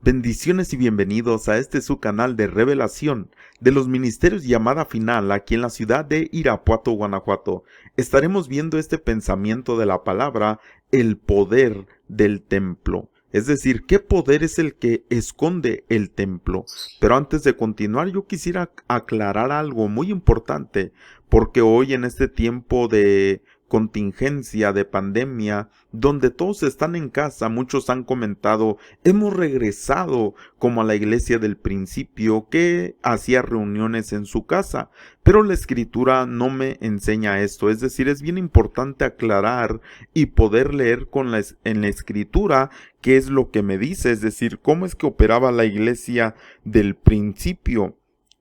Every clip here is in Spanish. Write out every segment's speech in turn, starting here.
Bendiciones y bienvenidos a este su canal de revelación de los ministerios Llamada Final aquí en la ciudad de Irapuato, Guanajuato. Estaremos viendo este pensamiento de la palabra, el poder del templo. Es decir, ¿qué poder es el que esconde el templo? Pero antes de continuar, yo quisiera aclarar algo muy importante, porque hoy en este tiempo de contingencia, de pandemia, donde todos están en casa, muchos han comentado: hemos regresado como a la iglesia del principio que hacía reuniones en su casa, pero la escritura no me enseña esto. Es decir, es bien importante aclarar y poder leer en la escritura qué es lo que me dice, es decir, cómo es que operaba la iglesia del principio.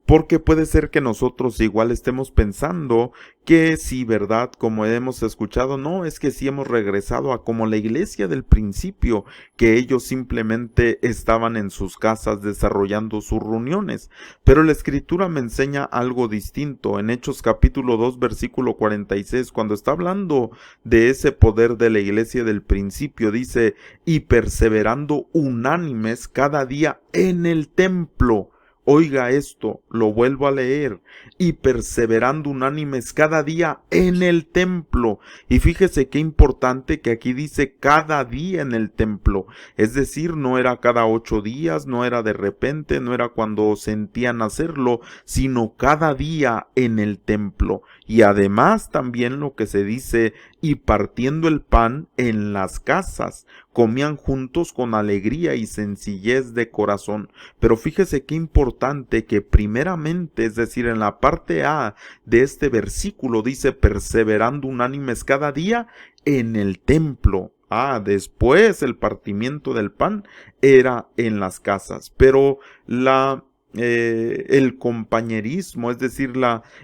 Porque puede ser que nosotros igual estemos pensando que sí, ¿verdad? Como hemos escuchado, no, es que sí hemos regresado a como la iglesia del principio, que ellos simplemente estaban en sus casas desarrollando sus reuniones. Pero la escritura me enseña algo distinto. En Hechos capítulo 2 versículo 46, cuando está hablando de ese poder de la iglesia del principio, dice: y perseverando unánimes cada día en el templo. Oiga esto, lo vuelvo a leer: y perseverando unánimes cada día en el templo. Y fíjese qué importante que aquí dice cada día en el templo. Es decir, no era cada 8 días, no era de repente, no era cuando sentían hacerlo, sino cada día en el templo. Y además también lo que se dice: y partiendo el pan en las casas, comían juntos con alegría y sencillez de corazón. Pero fíjese qué importante que primeramente, es decir, en la parte A de este versículo dice: perseverando unánimes cada día en el templo. Después el partimiento del pan era en las casas, pero el compañerismo, es decir,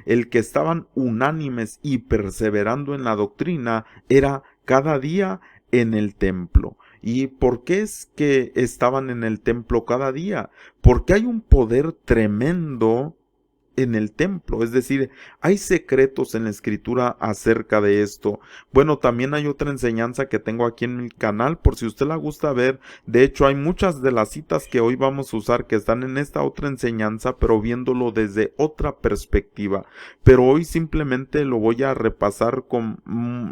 el que estaban unánimes y perseverando en la doctrina, era cada día en el templo. ¿Y por qué es que estaban en el templo cada día? Porque hay un poder tremendo en el templo, es decir, hay secretos en la escritura acerca de esto. Bueno, también hay otra enseñanza que tengo aquí en mi canal, por si usted la gusta ver. De hecho, hay muchas de las citas que hoy vamos a usar que están en esta otra enseñanza, pero viéndolo desde otra perspectiva. Pero hoy simplemente lo voy a repasar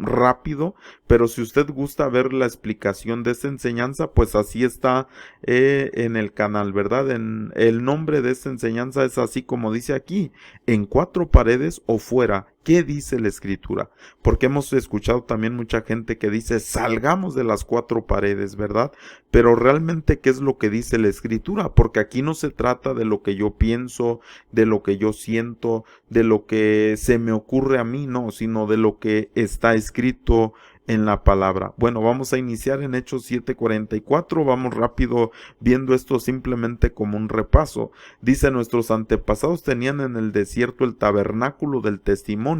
rápido, pero si usted gusta ver la explicación de esta enseñanza, pues así está en el canal, ¿verdad? En el nombre de esta enseñanza es así como dice aquí: en 4 paredes o fuera. ¿Qué dice la escritura? Porque hemos escuchado también mucha gente que dice: salgamos de las 4 paredes, ¿verdad? Pero realmente, ¿qué es lo que dice la escritura? Porque aquí no se trata de lo que yo pienso, de lo que yo siento, de lo que se me ocurre a mí, no, sino de lo que está escrito en la palabra. Bueno, vamos a iniciar en Hechos 7:44, vamos rápido viendo esto simplemente como un repaso. Dice: nuestros antepasados tenían en el desierto el tabernáculo del testimonio,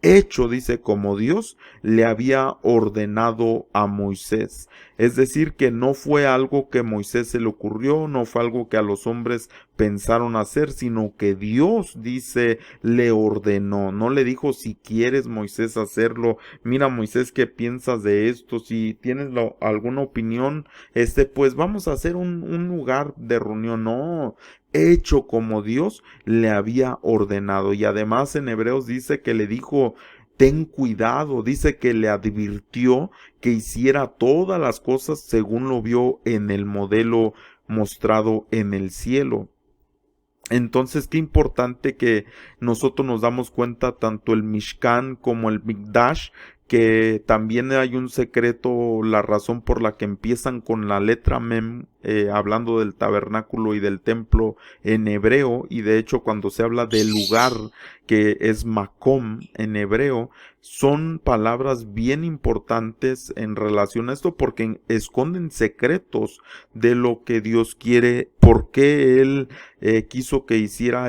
hecho, dice, como Dios le había ordenado a Moisés. Es decir, que no fue algo que Moisés se le ocurrió, no fue algo que a los hombres pensaron hacer, sino que Dios, dice, le ordenó. No le dijo: si quieres, Moisés, hacerlo. Mira, Moisés, ¿qué piensas de esto? Si tienes alguna opinión, pues vamos a hacer un lugar de reunión. No, hecho como Dios le había ordenado. Y además en Hebreos dice que le dijo: ten cuidado, dice que le advirtió que hiciera todas las cosas según lo vio en el modelo mostrado en el cielo. Entonces, qué importante que nosotros nos damos cuenta, tanto el Mishkan como el Mikdash, que también hay un secreto, la razón por la que empiezan con la letra Mem, hablando del tabernáculo y del templo en hebreo. Y de hecho, cuando se habla del lugar, que es Makom en hebreo, son palabras bien importantes en relación a esto, porque esconden secretos de lo que Dios quiere, por qué Él quiso que hiciera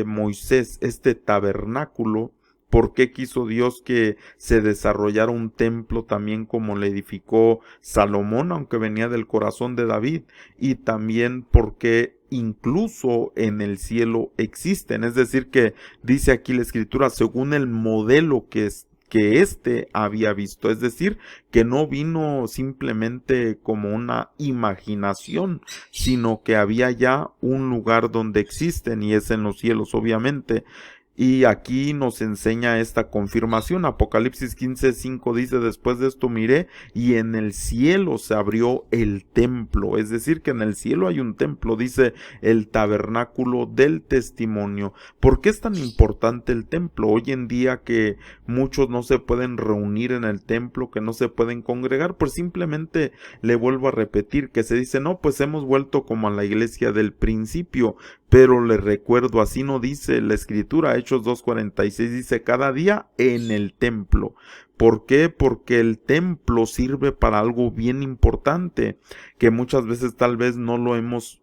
Moisés este tabernáculo. ¿Por qué quiso Dios que se desarrollara un templo también como le edificó Salomón, aunque venía del corazón de David? Y también porque incluso en el cielo existen. Es decir, que dice aquí la escritura, según el modelo que que éste había visto. Es decir, que no vino simplemente como una imaginación, sino que había ya un lugar donde existen, y es en los cielos, obviamente. Y aquí nos enseña esta confirmación. Apocalipsis 15:5 dice: después de esto miré, y en el cielo se abrió el templo. Es decir, que en el cielo hay un templo, dice el tabernáculo del testimonio. ¿Por qué es tan importante el templo? Hoy en día que muchos no se pueden reunir en el templo, que no se pueden congregar, pues simplemente le vuelvo a repetir que se dice: no, pues hemos vuelto como a la iglesia del principio. Pero les recuerdo, así no dice la escritura. Hechos 2:46 dice: cada día en el templo. ¿Por qué? Porque el templo sirve para algo bien importante, que muchas veces tal vez no lo hemos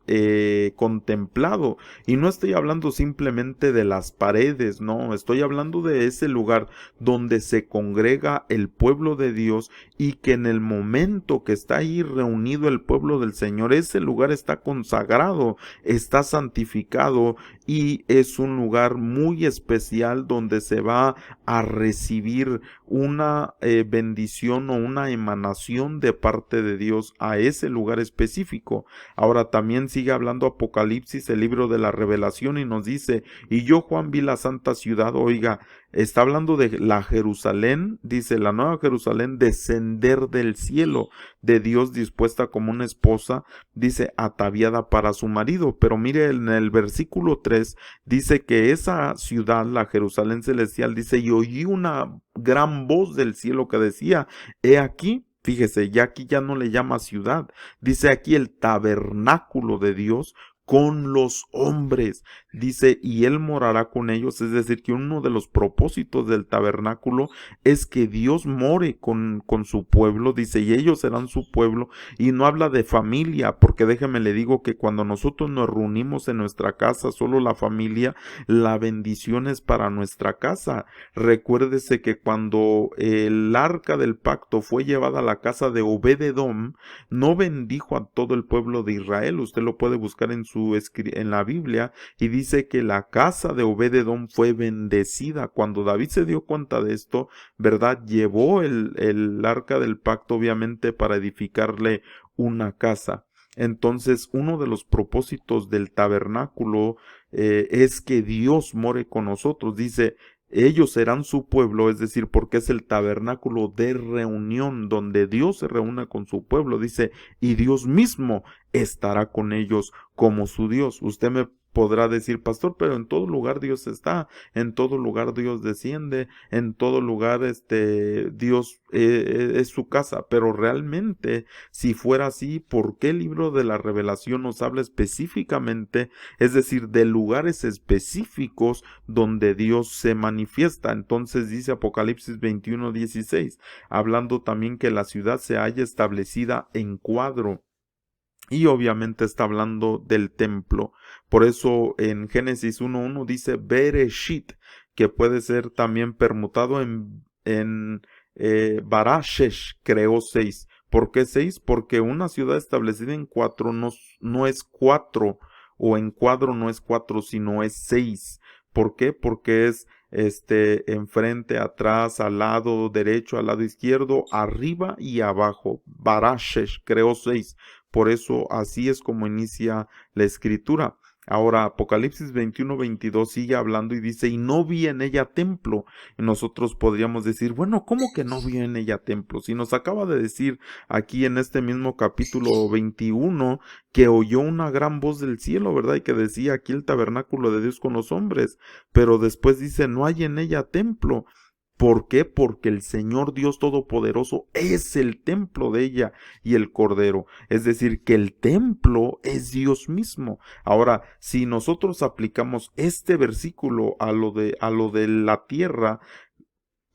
contemplado. Y no estoy hablando simplemente de las paredes, no, estoy hablando de ese lugar donde se congrega el pueblo de Dios, y que en el momento que está ahí reunido el pueblo del Señor, ese lugar está consagrado, está santificado, y es un lugar muy especial donde se va a recibir una bendición o una emanación de parte de Dios a ese lugar específico. Ahora también sigue hablando Apocalipsis, el libro de la Revelación, y nos dice: y yo, Juan, vi la santa ciudad. Oiga, está hablando de la Jerusalén, dice: la nueva Jerusalén, descender del cielo, de Dios, dispuesta como una esposa, dice, ataviada para su marido. Pero mire, en el versículo 3 dice que esa ciudad, la Jerusalén celestial, dice: y oí una gran voz del cielo que decía: he aquí. Fíjese, ya aquí ya no le llama ciudad, dice aquí el tabernáculo de Dios con los hombres, dice, y él morará con ellos. Es decir, que uno de los propósitos del tabernáculo es que Dios more con su pueblo, dice, y ellos serán su pueblo. Y no habla de familia, porque déjeme le digo que cuando nosotros nos reunimos en nuestra casa, solo la familia, la bendición es para nuestra casa. Recuérdese que cuando el arca del pacto fue llevada a la casa de Obed-edom, no bendijo a todo el pueblo de Israel. Usted lo puede buscar en la Biblia, y dice que la casa de Obed-edom fue bendecida. Cuando David se dio cuenta de esto, ¿verdad?, llevó el arca del pacto, obviamente, para edificarle una casa. Entonces, uno de los propósitos del tabernáculo es que Dios more con nosotros. Dice: ellos serán su pueblo, es decir, porque es el tabernáculo de reunión donde Dios se reúne con su pueblo. Dice: y Dios mismo estará con ellos como su Dios. Usted me podrá decir: pastor, pero en todo lugar Dios está, en todo lugar Dios desciende, en todo lugar Dios es su casa. Pero realmente, si fuera así, ¿por qué el libro de la Revelación nos habla específicamente, es decir, de lugares específicos donde Dios se manifiesta? Entonces dice Apocalipsis 21:16, hablando también que la ciudad se halla establecida en cuadro. Y obviamente está hablando del templo. Por eso en Génesis 1:1 dice Bereshit, que puede ser también permutado en Barashesh, creó 6. ¿Por qué 6? Porque una ciudad establecida en cuatro no es 4, o en cuadro no es 4, sino es 6. ¿Por qué? Porque es enfrente, atrás, al lado derecho, al lado izquierdo, arriba y abajo. Barashesh creó 6. Por eso así es como inicia la escritura. Ahora Apocalipsis 21:22 sigue hablando y dice: y no vi en ella templo. Y nosotros podríamos decir: bueno, ¿cómo que no vi en ella templo? Si nos acaba de decir aquí en este mismo capítulo 21 que oyó una gran voz del cielo, ¿verdad? Y que decía: aquí el tabernáculo de Dios con los hombres. Pero después dice: no hay en ella templo. ¿Por qué? Porque el Señor Dios Todopoderoso es el templo de ella y el Cordero. Es decir, que el templo es Dios mismo. Ahora, si nosotros aplicamos este versículo a lo de la tierra,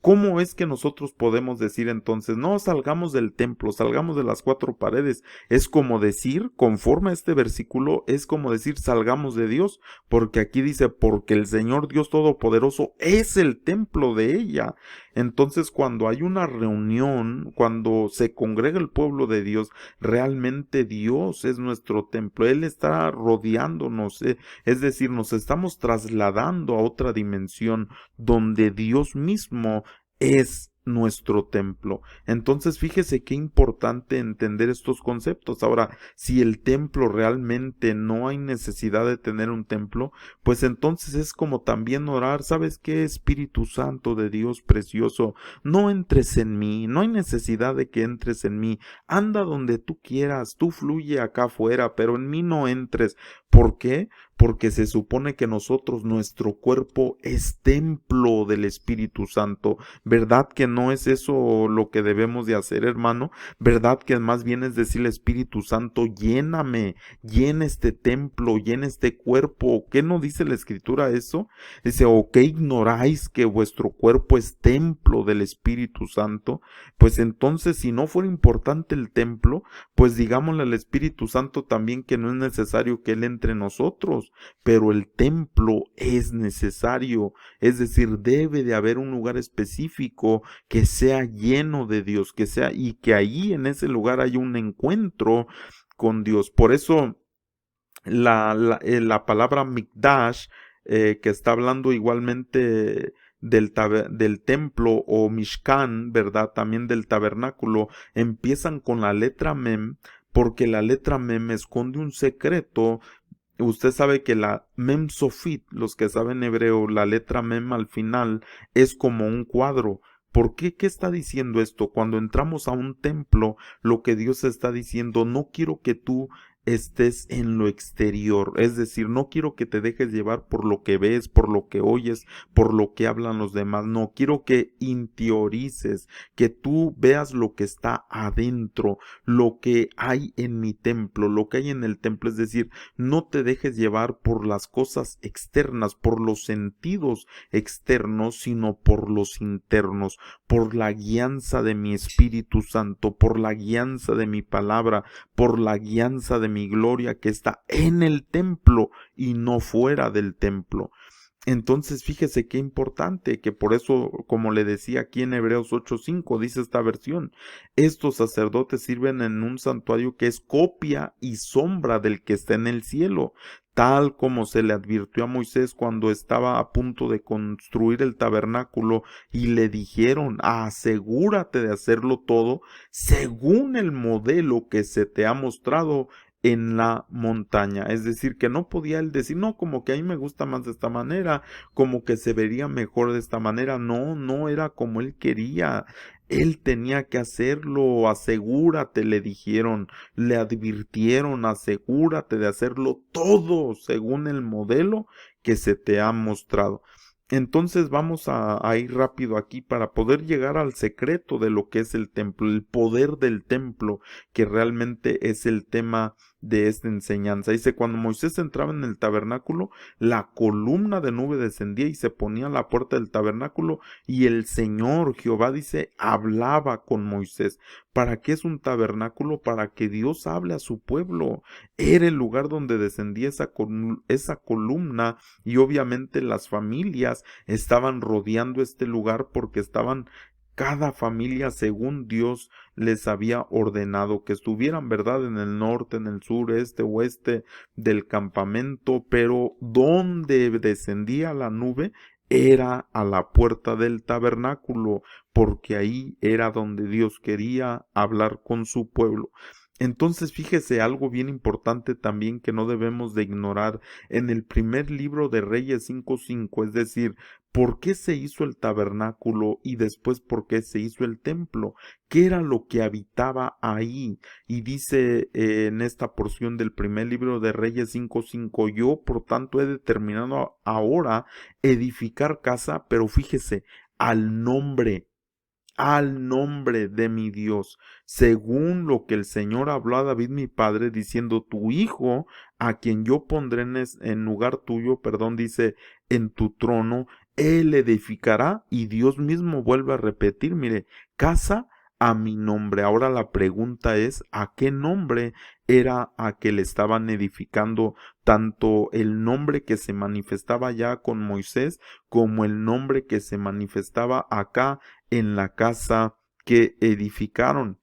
¿cómo es que nosotros podemos decir entonces: no salgamos del templo, salgamos de las 4 paredes? Es como decir, conforme a este versículo, es como decir: salgamos de Dios, porque aquí dice: porque el Señor Dios Todopoderoso es el templo de ella. Entonces, cuando hay una reunión, cuando se congrega el pueblo de Dios, realmente Dios es nuestro templo. Él está rodeándonos, es decir, nos estamos trasladando a otra dimensión donde Dios mismo es nuestro templo. Entonces, fíjese qué importante entender estos conceptos. Ahora, si el templo realmente no hay necesidad de tener un templo, pues entonces es como también orar, ¿sabes qué? Espíritu Santo de Dios precioso, no entres en mí, no hay necesidad de que entres en mí, anda donde tú quieras, tú fluye acá afuera, pero en mí no entres. ¿Por qué? Porque se supone que nosotros, nuestro cuerpo es templo del Espíritu Santo. ¿Verdad que no es eso lo que debemos de hacer, hermano? ¿Verdad que más bien es decirle, Espíritu Santo, lléname, llena este templo, llena este cuerpo? ¿Qué no dice la Escritura eso? Dice, ¿o qué ignoráis que vuestro cuerpo es templo del Espíritu Santo? Pues entonces, si no fuera importante el templo, pues digámosle al Espíritu Santo también que no es necesario que Él entre en nosotros, pero el templo es necesario, es decir, debe de haber un lugar específico que sea lleno de Dios, que sea, y que ahí en ese lugar haya un encuentro con Dios. Por eso la palabra Mikdash, que está hablando igualmente del templo, o Mishkan, ¿verdad? También del tabernáculo, empiezan con la letra Mem, porque la letra Mem esconde un secreto. Usted sabe que la Mem Sofit, los que saben hebreo, la letra Mem al final es como un cuadro. ¿Por qué? ¿Qué está diciendo esto? Cuando entramos a un templo, lo que Dios está diciendo, no quiero que tú estés en lo exterior, es decir, no quiero que te dejes llevar por lo que ves, por lo que oyes, por lo que hablan los demás, no, quiero que interiorices, que tú veas lo que está adentro, lo que hay en mi templo, lo que hay en el templo, es decir, no te dejes llevar por las cosas externas, por los sentidos externos, sino por los internos, por la guianza de mi Espíritu Santo, por la guianza de mi palabra, por la guianza de mi gloria que está en el templo y no fuera del templo. Entonces, fíjese qué importante, que por eso, como le decía aquí en Hebreos 8:5, dice esta versión, estos sacerdotes sirven en un santuario que es copia y sombra del que está en el cielo, tal como se le advirtió a Moisés cuando estaba a punto de construir el tabernáculo y le dijeron, asegúrate de hacerlo todo según el modelo que se te ha mostrado en la montaña. Es decir, que no podía él decir, no, como que a mí me gusta más de esta manera, como que se vería mejor de esta manera. No, no era como él quería. Él tenía que hacerlo, asegúrate, le dijeron, le advirtieron, asegúrate de hacerlo todo según el modelo que se te ha mostrado. Entonces vamos a ir rápido aquí para poder llegar al secreto de lo que es el templo, el poder del templo, que realmente es el tema de esta enseñanza. Dice, cuando Moisés entraba en el tabernáculo, la columna de nube descendía y se ponía a la puerta del tabernáculo, y el Señor Jehová, dice, hablaba con Moisés. ¿Para qué es un tabernáculo? Para que Dios hable a su pueblo. Era el lugar donde descendía esa columna, y obviamente las familias estaban rodeando este lugar porque estaban cada familia según Dios les había ordenado que estuvieran, ¿verdad? En el norte, en el sur, este, oeste del campamento, pero donde descendía la nube era a la puerta del tabernáculo, porque ahí era donde Dios quería hablar con su pueblo. Entonces, fíjese algo bien importante también que no debemos de ignorar en el primer libro de Reyes 5:5, es decir, ¿por qué se hizo el tabernáculo y después por qué se hizo el templo? ¿Qué era lo que habitaba ahí? Y dice en esta porción del primer libro de Reyes 5:5, yo por tanto he determinado ahora edificar casa, pero fíjese, al nombre de mi Dios, según lo que el Señor habló a David mi padre, diciendo, tu hijo, a quien yo pondré en lugar tuyo, perdón, dice, en tu trono, él edificará, y Dios mismo vuelve a repetir, mire, casa a mi nombre. Ahora la pregunta es, ¿a qué nombre era a que le estaban edificando? Tanto el nombre que se manifestaba ya con Moisés, como el nombre que se manifestaba acá en la casa que edificaron.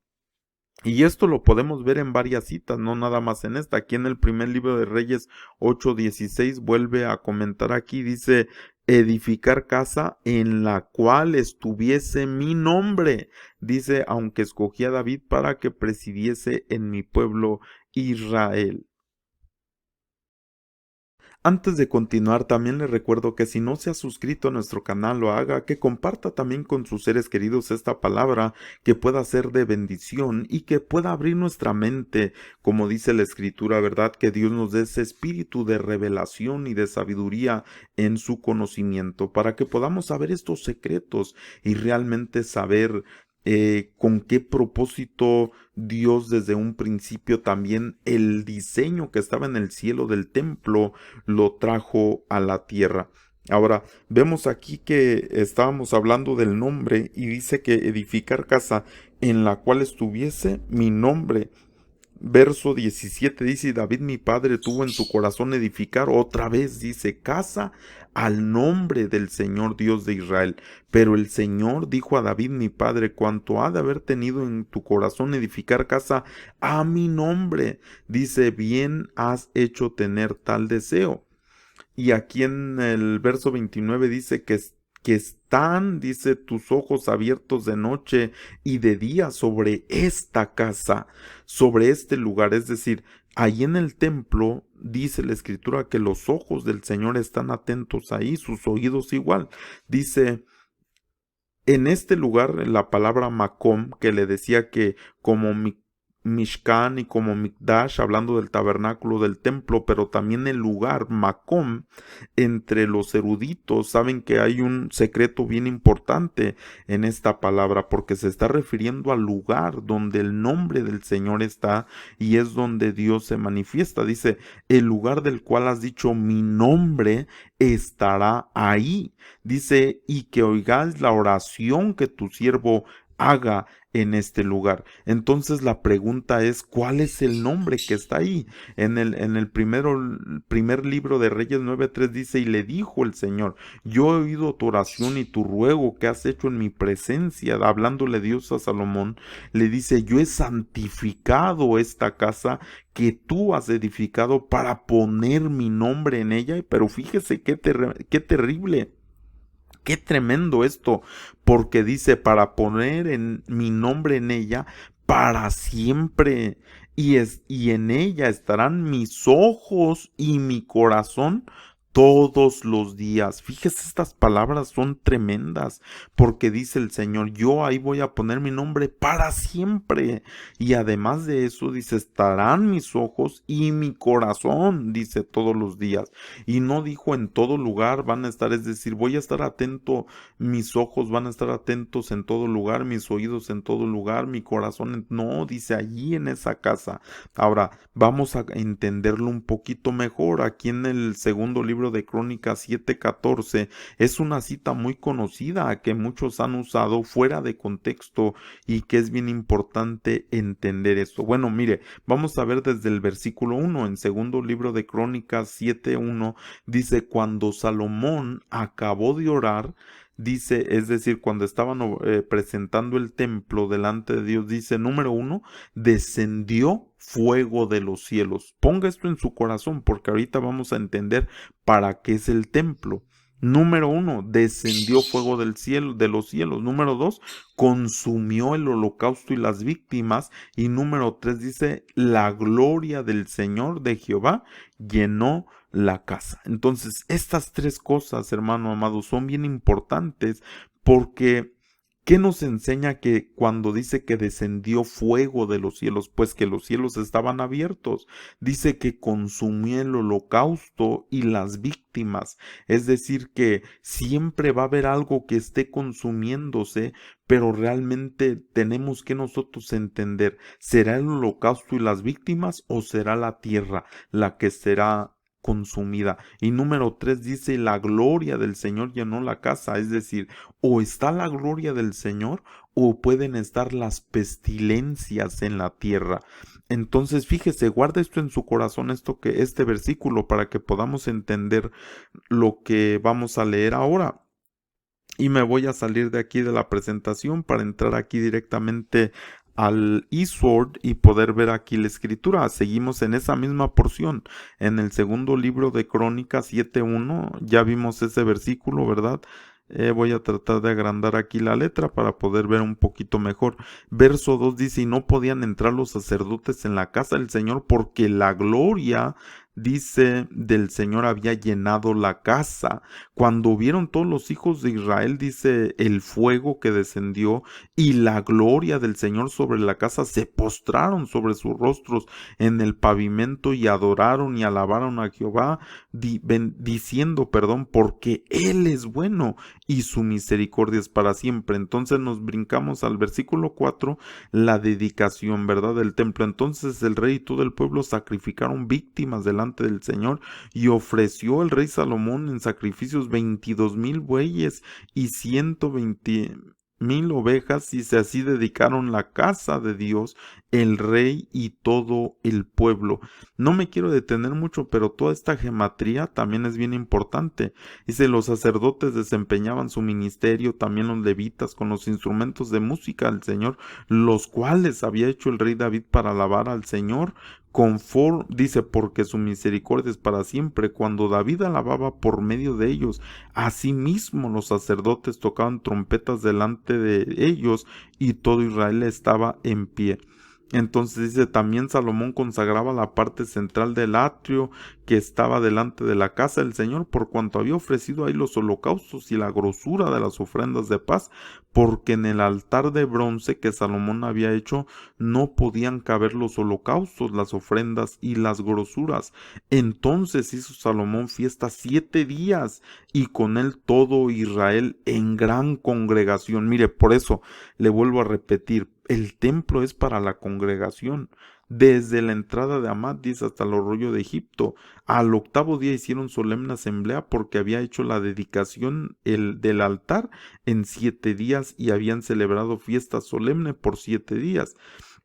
Y esto lo podemos ver en varias citas, no nada más en esta. Aquí en el primer libro de Reyes 8:16 vuelve a comentar aquí, dice, edificar casa en la cual estuviese mi nombre. Dice, aunque escogí a David para que presidiese en mi pueblo Israel. Antes de continuar, también le recuerdo que si no se ha suscrito a nuestro canal, lo haga, que comparta también con sus seres queridos esta palabra, que pueda ser de bendición y que pueda abrir nuestra mente, como dice la Escritura, ¿verdad? Que Dios nos dé ese espíritu de revelación y de sabiduría en su conocimiento, para que podamos saber estos secretos y realmente saber con qué propósito Dios desde un principio también el diseño que estaba en el cielo del templo lo trajo a la tierra. Ahora, vemos aquí que estábamos hablando del nombre y dice que edificar casa en la cual estuviese mi nombre. Verso 17 dice, y David mi padre tuvo en su corazón edificar otra vez, dice, casa al nombre del Señor Dios de Israel. Pero el Señor dijo a David mi padre, cuanto ha de haber tenido en tu corazón edificar casa a mi nombre, dice, bien has hecho tener tal deseo. Y aquí en el verso 29 dice que están, dice, tus ojos abiertos de noche y de día sobre esta casa, sobre este lugar. Es decir, ahí en el templo dice la escritura que los ojos del Señor están atentos ahí, sus oídos igual. Dice, en este lugar, la palabra Macom, que le decía que como Mishkan y como Mikdash, hablando del tabernáculo del templo, pero también el lugar Macom, entre los eruditos, saben que hay un secreto bien importante en esta palabra, porque se está refiriendo al lugar donde el nombre del Señor está y es donde Dios se manifiesta. Dice, el lugar del cual has dicho mi nombre estará ahí. Dice, y que oigáis la oración que tu siervo haga en este lugar. Entonces la pregunta es, ¿cuál es el nombre que está ahí? En el primer libro de Reyes 9:3 dice, y le dijo el Señor, yo he oído tu oración y tu ruego que has hecho en mi presencia, hablándole Dios a Salomón, le dice, yo he santificado esta casa que tú has edificado para poner mi nombre en ella, pero fíjese qué terrible. Qué tremendo esto, porque dice para poner en mi nombre en ella para siempre, y en ella estarán mis ojos y mi corazón todos los días. Fíjese, estas palabras son tremendas, porque dice el Señor, yo ahí voy a poner mi nombre para siempre. Y además de eso, dice, estarán mis ojos y mi corazón, dice, todos los días. Y no dijo en todo lugar van a estar, es decir, voy a estar atento, mis ojos van a estar atentos en todo lugar, mis oídos en todo lugar, mi corazón, no, dice allí en esa casa. Ahora, vamos a entenderlo un poquito mejor. Aquí en el segundo libro de Crónicas 7:14 es una cita muy conocida que muchos han usado fuera de contexto y que es bien importante entender esto. Bueno, mire, vamos a ver desde el versículo 1, en segundo libro de Crónicas 7:1, dice, cuando Salomón acabó de orar, dice, es decir, cuando estaban presentando el templo delante de Dios, dice, número 1, descendió fuego de los cielos. Ponga esto en su corazón porque ahorita vamos a entender para qué es el templo. Número 1, descendió fuego del cielo, de los cielos. Número 2, consumió el holocausto y las víctimas. Y número 3 dice, la gloria del Señor de Jehová llenó la casa. Entonces, estas tres cosas, hermano amado, son bien importantes porque ¿qué nos enseña que cuando dice que descendió fuego de los cielos? Pues que los cielos estaban abiertos. Dice que consumió el holocausto y las víctimas. Es decir, que siempre va a haber algo que esté consumiéndose, pero realmente tenemos que nosotros entender, ¿será el holocausto y las víctimas o será la tierra la que será consumida? Y número 3 dice, la gloria del Señor llenó la casa, es decir, o está la gloria del Señor o pueden estar las pestilencias en la tierra. Entonces, fíjese, guarda esto en su corazón, este versículo, para que podamos entender lo que vamos a leer ahora. Y me voy a salir de aquí de la presentación para entrar aquí directamente al eSword y poder ver aquí la escritura. Seguimos en esa misma porción, en el segundo libro de Crónicas 7:1, ya vimos ese versículo, ¿verdad? Voy a tratar de agrandar aquí la letra para poder ver un poquito mejor. Verso 2 dice, y no podían entrar los sacerdotes en la casa del Señor porque la gloria, dice, del Señor había llenado la casa. Cuando vieron todos los hijos de Israel, dice, el fuego que descendió y la gloria del Señor sobre la casa, se postraron sobre sus rostros en el pavimento y adoraron y alabaron a Jehová, diciendo, perdón, porque Él es bueno y su misericordia es para siempre. Entonces nos brincamos al versículo 4, la dedicación, ¿verdad?, del templo. Entonces el rey y todo el pueblo sacrificaron víctimas delante del Señor, y ofreció el rey Salomón en sacrificios 22,000 bueyes y 120,000 ovejas, y se así dedicaron la casa de Dios, el rey y todo el pueblo. No me quiero detener mucho, pero toda esta gematría también es bien importante. Dice, los sacerdotes desempeñaban su ministerio, también los levitas, con los instrumentos de música al Señor, los cuales había hecho el rey David para alabar al Señor. Dice, porque su misericordia es para siempre. Cuando David alababa por medio de ellos, asimismo los sacerdotes tocaban trompetas delante de ellos, y todo Israel estaba en pie. Entonces dice, también Salomón consagraba la parte central del atrio que estaba delante de la casa del Señor, por cuanto había ofrecido ahí los holocaustos y la grosura de las ofrendas de paz, porque en el altar de bronce que Salomón había hecho no podían caber los holocaustos, las ofrendas y las grosuras. Entonces hizo Salomón fiesta 7 días, y con él todo Israel en gran congregación. Mire, por eso le vuelvo a repetir, el templo es para la congregación. Desde la entrada de Amadis hasta el arroyo de Egipto, al octavo día hicieron solemne asamblea, porque había hecho la dedicación del altar en 7 días, y habían celebrado fiesta solemne por 7 días.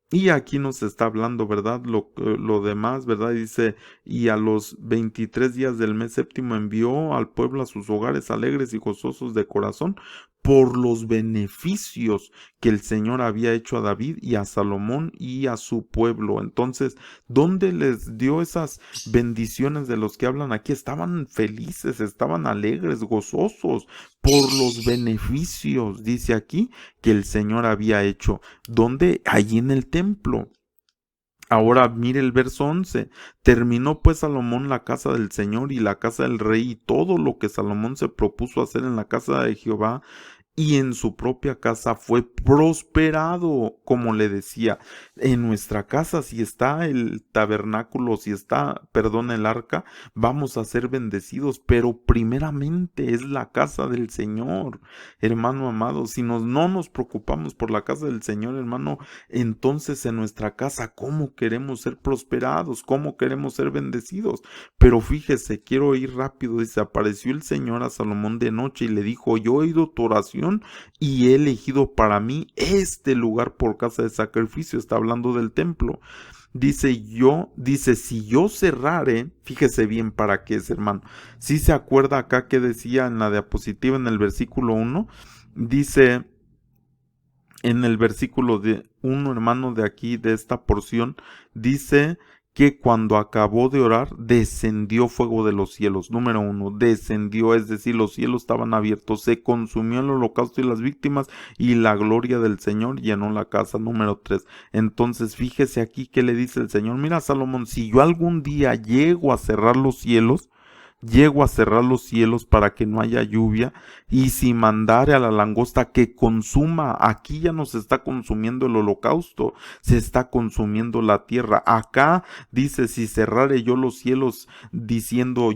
Y aquí nos está hablando, ¿verdad? Lo demás, ¿verdad? Dice, y a los 23 días del mes séptimo envió al pueblo a sus hogares alegres y gozosos de corazón, por los beneficios que el Señor había hecho a David y a Salomón y a su pueblo. Entonces, ¿dónde les dio esas bendiciones de los que hablan aquí? Estaban felices, estaban alegres, gozosos por los beneficios, dice aquí, que el Señor había hecho. ¿Dónde? Allí en el templo. Ahora mire el verso 11. Terminó pues Salomón la casa del Señor y la casa del rey, y todo lo que Salomón se propuso hacer en la casa de Jehová y en su propia casa fue prosperado. Como le decía, en nuestra casa, si está el tabernáculo, si está, perdón, el arca, vamos a ser bendecidos, pero primeramente es la casa del Señor, hermano amado. Si no nos preocupamos por la casa del Señor, hermano, entonces en nuestra casa, ¿cómo queremos ser prosperados? ¿Cómo queremos ser bendecidos? Pero fíjese, quiero ir rápido. Dice, apareció el Señor a Salomón de noche y le dijo, yo he oído tu oración y he elegido para mí este lugar por casa de sacrificio. Está hablando del templo. Dice, si yo cerrare, fíjese bien para qué es, hermano. Si se acuerda acá que decía en la diapositiva en el versículo 1, dice en el versículo de 1, hermano, de aquí, de esta porción, dice que cuando acabó de orar, descendió fuego de los cielos. Número 1, descendió, es decir, los cielos estaban abiertos, se consumió el holocausto y las víctimas, y la gloria del Señor llenó la casa. Número 3, entonces fíjese aquí que le dice el Señor, mira, Salomón, si yo algún día llego a cerrar los cielos para que no haya lluvia, y si mandare a la langosta que consuma, aquí ya no se está consumiendo el holocausto, se está consumiendo la tierra. Acá dice, si cerrare yo los cielos, diciendo,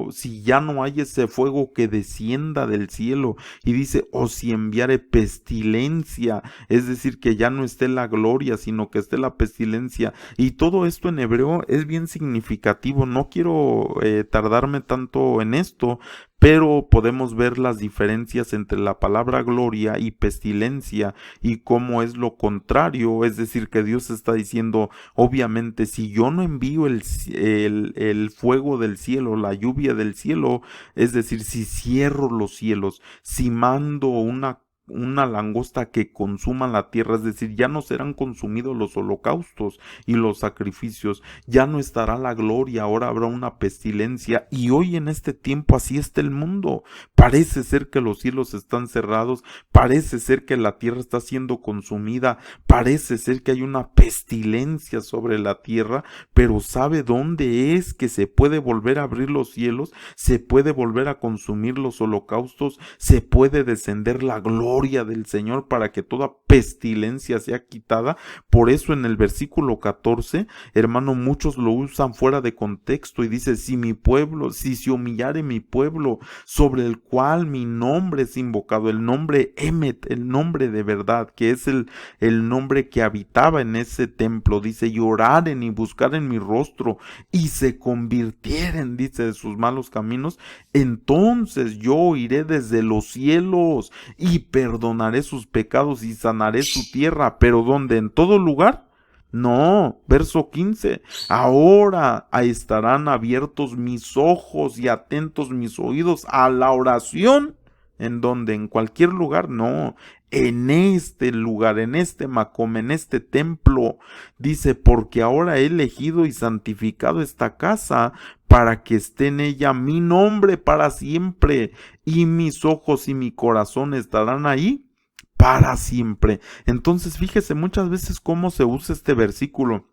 si ya no hay ese fuego que descienda del cielo, y dice, o si enviare pestilencia, es decir, que ya no esté la gloria, sino que esté la pestilencia. Y todo esto en hebreo es bien significativo. No quiero tardarme tanto en esto, pero podemos ver las diferencias entre la palabra gloria y pestilencia, y cómo es lo contrario. Es decir, que Dios está diciendo, obviamente, si yo no envío el fuego del cielo, la lluvia del cielo, es decir, si cierro los cielos, si mando una una langosta que consuma la tierra, es decir, ya no serán consumidos los holocaustos y los sacrificios, ya no estará la gloria, ahora habrá una pestilencia. Y hoy en este tiempo así está el mundo. Parece ser que los cielos están cerrados, parece ser que la tierra está siendo consumida, parece ser que hay una pestilencia sobre la tierra, pero ¿sabe dónde es que se puede volver a abrir los cielos? Se puede volver a consumir los holocaustos, se puede descender la gloria del Señor para que toda pestilencia sea quitada. Por eso en el versículo 14, hermano, muchos lo usan fuera de contexto y dice, si mi pueblo, si se humillare mi pueblo, sobre el cual mi nombre es invocado, el nombre Emet, el nombre de verdad, que es el nombre que habitaba en ese templo, dice, y oraren y buscaren mi rostro y se convirtieren, dice, de sus malos caminos, entonces yo iré desde los cielos y perdonaré sus pecados y sanaré su tierra. ¿Pero dónde? ¿En todo lugar? No, verso 15, ahora estarán abiertos mis ojos y atentos mis oídos a la oración. ¿En donde? ¿En cualquier lugar? No, en este lugar, en este Macom, en este templo. Dice, porque ahora he elegido y santificado esta casa para que esté en ella mi nombre para siempre, y mis ojos y mi corazón estarán ahí para siempre. Entonces fíjese muchas veces cómo se usa este versículo.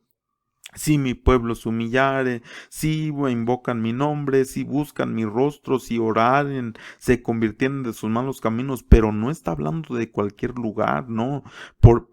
Si mi pueblo se humillare, si invocan mi nombre, si buscan mi rostro, si oraren, se convirtieren de sus malos caminos, pero no está hablando de cualquier lugar, no.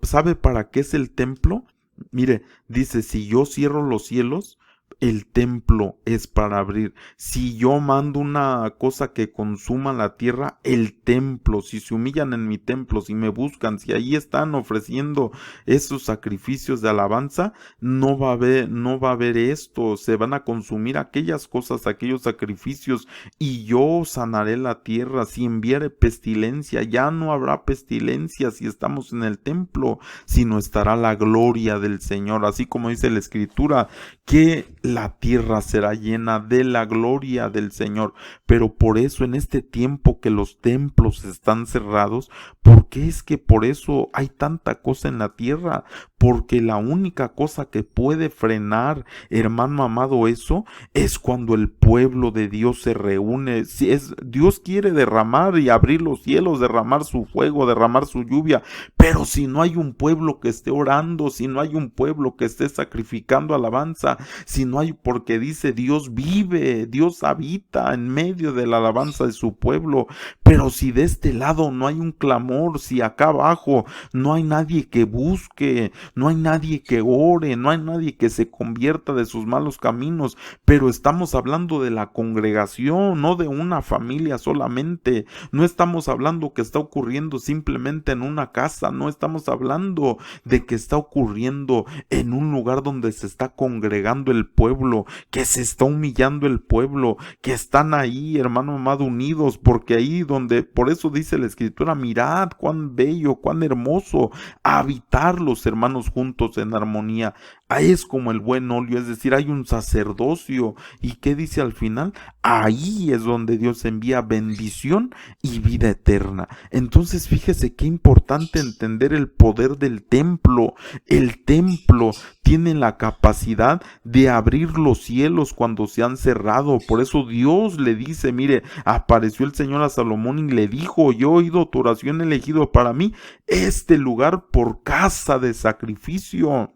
¿Sabe para qué es el templo? Mire, dice, si yo cierro los cielos, el templo es para abrir. Si yo mando una cosa que consuma la tierra, el templo, si se humillan en mi templo, si me buscan, si ahí están ofreciendo esos sacrificios de alabanza, no va a haber esto, se van a consumir aquellas cosas, aquellos sacrificios, y yo sanaré la tierra. Si enviare pestilencia, ya no habrá pestilencia si estamos en el templo, sino estará la gloria del Señor, así como dice la Escritura, que la tierra será llena de la gloria del Señor. Pero por eso en este tiempo que los templos están cerrados, ¿por qué es que por eso hay tanta cosa en la tierra? Porque la única cosa que puede frenar, hermano amado, eso es cuando el pueblo de Dios se reúne. Si es, Dios quiere derramar y abrir los cielos, derramar su fuego, derramar su lluvia, pero si no hay un pueblo que esté orando, si no hay un pueblo que esté sacrificando alabanza, si no hay, porque dice Dios vive, Dios habita en medio de la alabanza de su pueblo, pero si de este lado no hay un clamor, si acá abajo no hay nadie que busque, no hay nadie que ore, no hay nadie que se convierta de sus malos caminos, pero estamos hablando de la congregación, no de una familia solamente, no estamos hablando que está ocurriendo simplemente en una casa, no estamos hablando de que está ocurriendo en un lugar donde se está congregando el pueblo, que se está humillando el pueblo, que están ahí, hermano amado, unidos, porque ahí donde, por eso dice la Escritura, mirad cuán bello, cuán hermoso habitar los hermanos juntos en armonía. Ahí es como el buen óleo, es decir, hay un sacerdocio. ¿Y qué dice al final? Ahí es donde Dios envía bendición y vida eterna. Entonces fíjese qué importante entender el poder del templo. El templo tiene la capacidad de abrir los cielos cuando se han cerrado. Por eso Dios le dice, mire, apareció el Señor a Salomón y le dijo, yo he oído tu oración, he elegido para mí este lugar por casa de sacrificio.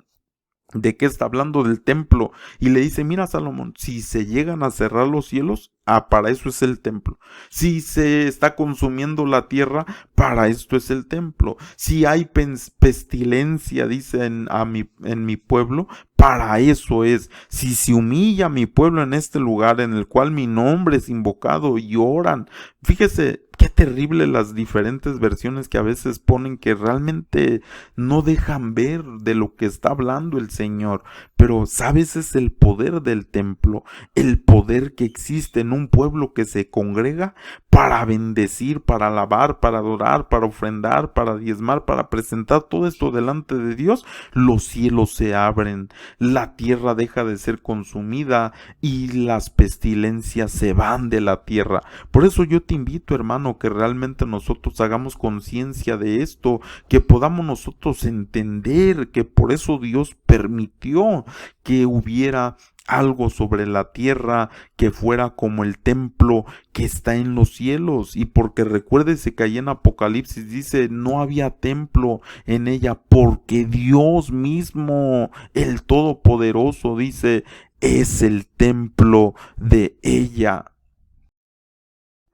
¿De qué está hablando? Del templo. Y le dice, mira Salomón, si se llegan a cerrar los cielos, para eso es el templo. Si se está consumiendo la tierra, para esto es el templo. Si hay pestilencia, dice en mi pueblo, para eso es. Si se humilla mi pueblo en este lugar en el cual mi nombre es invocado y oran. Fíjese qué terrible las diferentes versiones que a veces ponen que realmente no dejan ver de lo que está hablando el Señor. Pero sabes, es el poder del templo, el poder que existe en un pueblo que se congrega para bendecir, para alabar, para adorar, para ofrendar, para diezmar, para presentar todo esto delante de Dios. Los cielos se abren, la tierra deja de ser consumida y las pestilencias se van de la tierra. Por eso yo te invito, hermano, hermano, que realmente nosotros hagamos conciencia de esto, que podamos nosotros entender que por eso Dios permitió que hubiera algo sobre la tierra que fuera como el templo que está en los cielos. Y porque recuérdese que ahí en Apocalipsis dice, no había templo en ella, porque Dios mismo, el Todopoderoso, dice, es el templo de ella.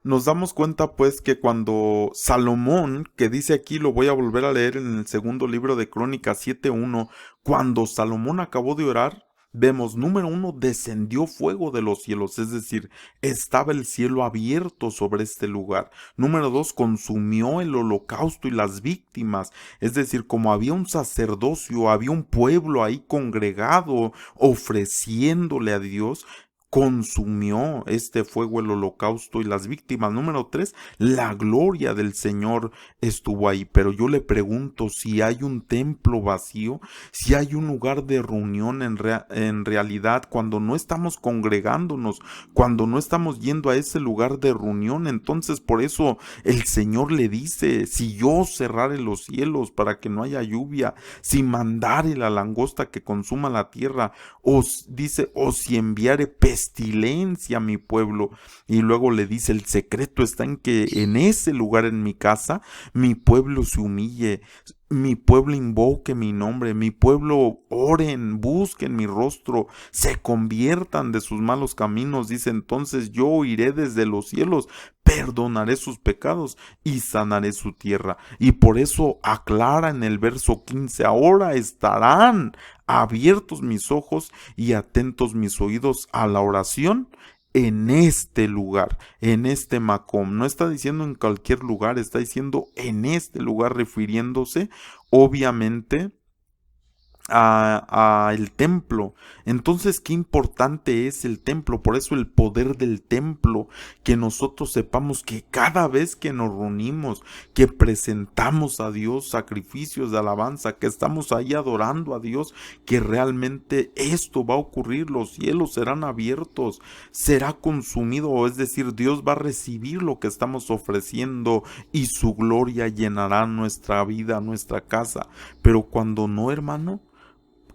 Nos damos cuenta pues que cuando Salomón, que dice aquí, lo voy a volver a leer en el segundo libro de Crónicas 7:1, cuando Salomón acabó de orar, vemos, número uno, descendió fuego de los cielos, es decir, estaba el cielo abierto sobre este lugar. Número dos, consumió el holocausto y las víctimas, es decir, como había un sacerdocio, había un pueblo ahí congregado ofreciéndole a Dios, consumió este fuego el holocausto y las víctimas. Número tres, la gloria del Señor estuvo ahí. Pero yo le pregunto, si hay un templo vacío, si hay un lugar de reunión en realidad, cuando no estamos congregándonos, cuando no estamos yendo a ese lugar de reunión, entonces por eso el Señor le dice, si yo cerrare los cielos para que no haya lluvia, si mandare la langosta que consuma la tierra, dice, o si enviare pestilencia a mi pueblo. Y luego le dice, el secreto está en que en ese lugar, en mi casa, mi pueblo se humille, mi pueblo invoque mi nombre, mi pueblo oren, busquen mi rostro, se conviertan de sus malos caminos. Dice, entonces yo oiré desde los cielos, perdonaré sus pecados y sanaré su tierra. Y por eso aclara en el verso 15, ahora estarán abiertos mis ojos y atentos mis oídos a la oración en este lugar, en este Macom. No está diciendo en cualquier lugar, está diciendo en este lugar, refiriéndose obviamente a el templo. Entonces, qué importante es el templo. Por eso el poder del templo, que nosotros sepamos que cada vez que nos reunimos, que presentamos a Dios sacrificios de alabanza, que estamos ahí adorando a Dios, que realmente esto va a ocurrir, los cielos serán abiertos, será consumido, es decir, Dios va a recibir lo que estamos ofreciendo y su gloria llenará nuestra vida, nuestra casa. Pero cuando no, hermano,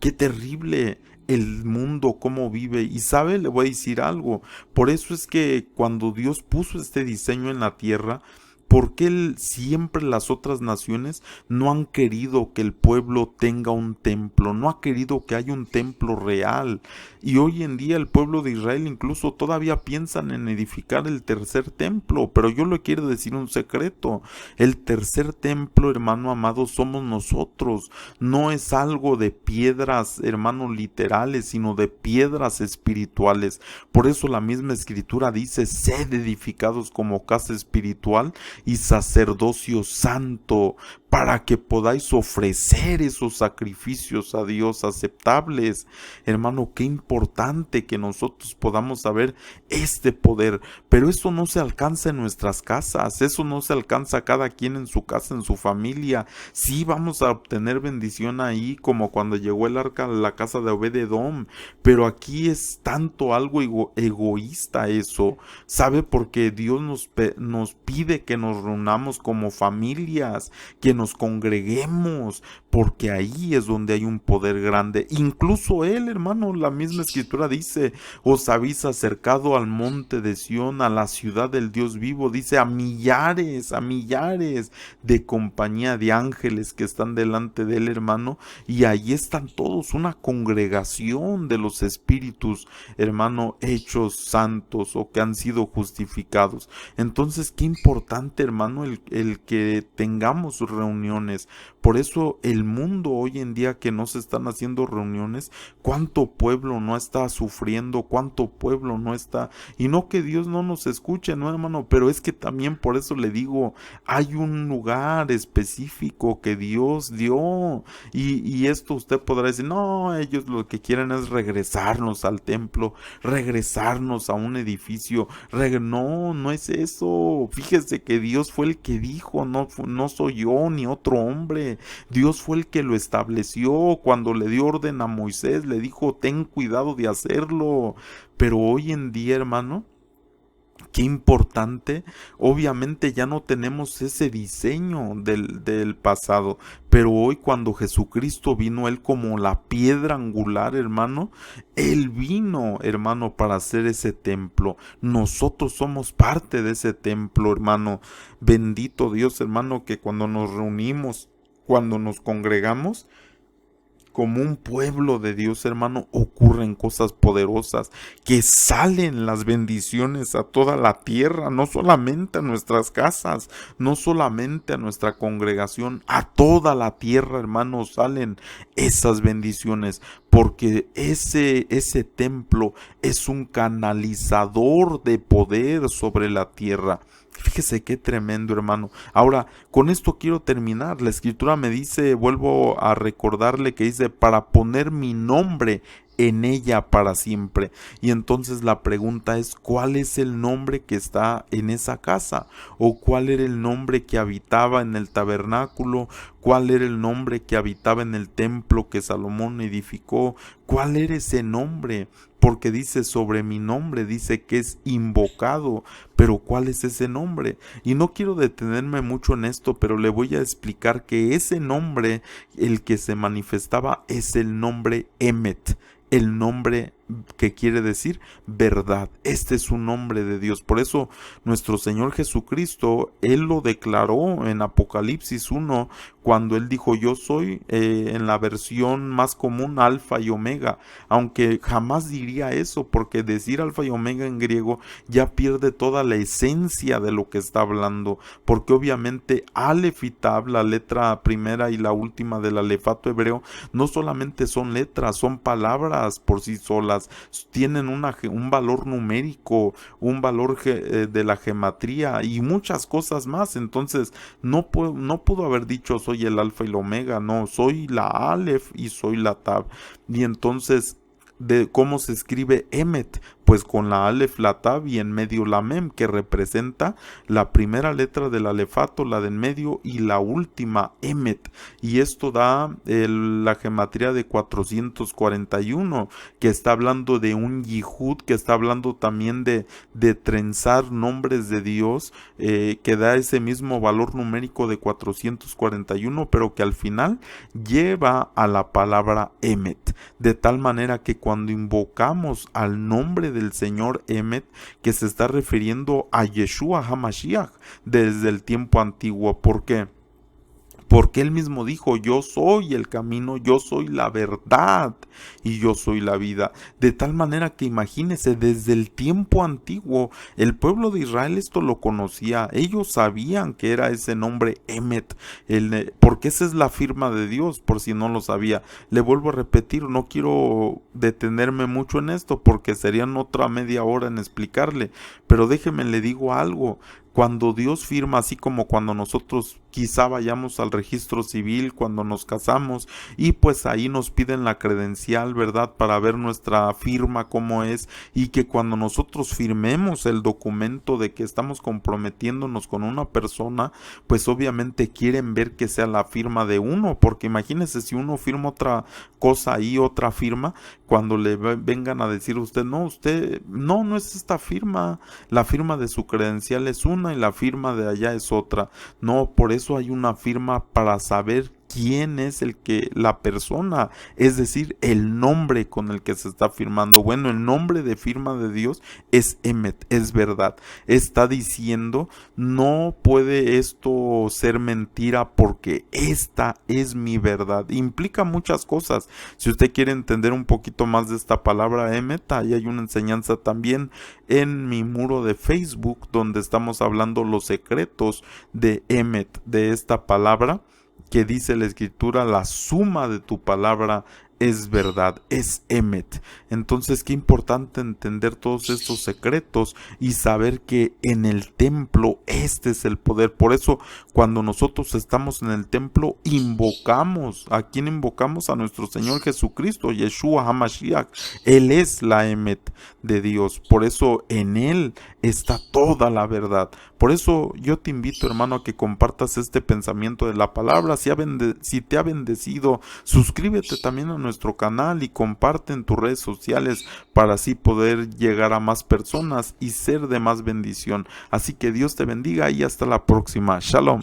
qué terrible el mundo, cómo vive. Y sabe, le voy a decir algo. Por eso es que cuando Dios puso este diseño en la tierra, ¿por qué siempre las otras naciones no han querido que el pueblo tenga un templo? No ha querido que haya un templo real. Y hoy en día el pueblo de Israel incluso todavía piensan en edificar el tercer templo. Pero yo le quiero decir un secreto. El tercer templo, hermano amado, somos nosotros. No es algo de piedras, hermanos, literales, sino de piedras espirituales. Por eso la misma escritura dice, sed edificados como casa espiritual y sacerdocio santo, para que podáis ofrecer esos sacrificios a Dios aceptables. Hermano, qué importante que nosotros podamos saber este poder, pero eso no se alcanza en nuestras casas, eso no se alcanza cada quien en su casa, en su familia. Sí vamos a obtener bendición ahí, como cuando llegó el arca a la casa de Obed-edom, pero aquí es tanto algo egoísta eso, ¿sabe? Porque Dios nos pide que nos reunamos como familias, que nos congreguemos, porque ahí es donde hay un poder grande. Incluso él, hermano, la misma escritura dice, os habéis acercado al monte de Sión, a la ciudad del Dios vivo, dice, a millares de compañía de ángeles que están delante de él, hermano, y ahí están todos, una congregación de los espíritus, hermano, hechos santos o que han sido justificados. Entonces, qué importante, hermano, el que tengamos reuniones. Por eso el mundo hoy en día, que no se están haciendo reuniones, cuánto pueblo no está sufriendo, cuánto pueblo no está, y no que Dios no nos escuche, no, hermano, pero es que también por eso le digo, hay un lugar específico que Dios dio, y esto usted podrá decir, no, ellos lo que quieren es regresarnos al templo, regresarnos a un edificio, no, no es eso. Fíjese que Dios fue el que dijo, no soy yo ni otro hombre. Dios fue el que lo estableció. Cuando le dio orden a Moisés, le dijo, ten cuidado de hacerlo. Pero hoy en día, hermano, Qué importante. Obviamente ya no tenemos ese diseño del pasado, pero hoy cuando Jesucristo vino, Él como la piedra angular, hermano, Él vino, hermano, para hacer ese templo. Nosotros somos parte de ese templo, hermano. Bendito Dios, hermano, que cuando nos reunimos, cuando nos congregamos, como un pueblo de Dios, hermano, ocurren cosas poderosas, que salen las bendiciones a toda la tierra, no solamente a nuestras casas, no solamente a nuestra congregación, a toda la tierra, hermano, salen esas bendiciones, porque ese templo es un canalizador de poder sobre la tierra. Fíjese qué tremendo, hermano. Ahora, con esto quiero terminar. La escritura me dice, vuelvo a recordarle que dice, para poner mi nombre en ella para siempre. Y entonces la pregunta es, ¿cuál es el nombre que está en esa casa? ¿O cuál era el nombre que habitaba en el tabernáculo? ¿Cuál era el nombre que habitaba en el templo que Salomón edificó? ¿Cuál era ese nombre? Porque dice sobre mi nombre, dice que es invocado, pero ¿cuál es ese nombre? Y no quiero detenerme mucho en esto, pero le voy a explicar que ese nombre, el que se manifestaba, es el nombre Emet, el nombre que quiere decir verdad. Este es un nombre de Dios. Por eso nuestro Señor Jesucristo, Él lo declaró en Apocalipsis 1, cuando Él dijo, yo soy, en la versión más común, Alfa y Omega, aunque jamás diría eso, porque decir Alfa y Omega en griego ya pierde toda la esencia de lo que está hablando, porque obviamente Aleph y Tab, la letra primera y la última del alefato hebreo, no solamente son letras, son palabras por sí solas, tienen un valor numérico, un valor de la gematría y muchas cosas más. Entonces no pudo haber dicho soy el alfa y el omega, no, soy la Aleph y soy la Tab. Y entonces, ¿de cómo se escribe Emet? Pues con la Aleph, la Tab y en medio la Mem, que representa la primera letra del alefato, la de en medio, y la última, Emet. Y esto da la gematría de 441, que está hablando de un yihud, que está hablando también de trenzar nombres de Dios, que da ese mismo valor numérico de 441, pero que al final lleva a la palabra Emet, de tal manera que cuando invocamos al nombre del Señor Emet, que se está refiriendo a Yeshua HaMashiach desde el tiempo antiguo. ¿Por qué? Porque Él mismo dijo, yo soy el camino, yo soy la verdad y yo soy la vida. De tal manera que imagínese, desde el tiempo antiguo, el pueblo de Israel esto lo conocía. Ellos sabían que era ese nombre Emet, porque esa es la firma de Dios, por si no lo sabía. Le vuelvo a repetir, no quiero detenerme mucho en esto, porque serían otra media hora en explicarle. Pero déjeme, le digo algo. Cuando Dios firma, así como cuando nosotros quizá vayamos al registro civil, cuando nos casamos, y pues ahí nos piden la credencial, ¿verdad? Para ver nuestra firma cómo es, y que cuando nosotros firmemos el documento de que estamos comprometiéndonos con una persona, pues obviamente quieren ver que sea la firma de uno, porque imagínese si uno firma otra cosa ahí, otra firma, cuando le vengan a decir a usted, no es esta firma, la firma de su credencial es una y la firma de allá es otra. No, por eso hay una firma, para saber quién es la persona, es decir, el nombre con el que se está firmando. Bueno, el nombre de firma de Dios es Emet, es verdad. Está diciendo, no puede esto ser mentira, porque esta es mi verdad. Implica muchas cosas. Si usted quiere entender un poquito más de esta palabra Emet, ahí hay una enseñanza también en mi muro de Facebook, donde estamos hablando los secretos de Emet, de esta palabra que dice la escritura, la suma de tu palabra es verdad, es Emet. Entonces, qué importante entender todos estos secretos y saber que en el templo este es el poder. Por eso, cuando nosotros estamos en el templo, invocamos. ¿A quién invocamos? A nuestro Señor Jesucristo, Yeshua HaMashiach. Él es la Emet de Dios. Por eso en Él está toda la verdad. Por eso yo te invito, hermano, a que compartas este pensamiento de la palabra. Si te ha bendecido, suscríbete también a nuestro nuestro canal y comparte en tus redes sociales para así poder llegar a más personas y ser de más bendición. Así que Dios te bendiga y hasta la próxima. Shalom.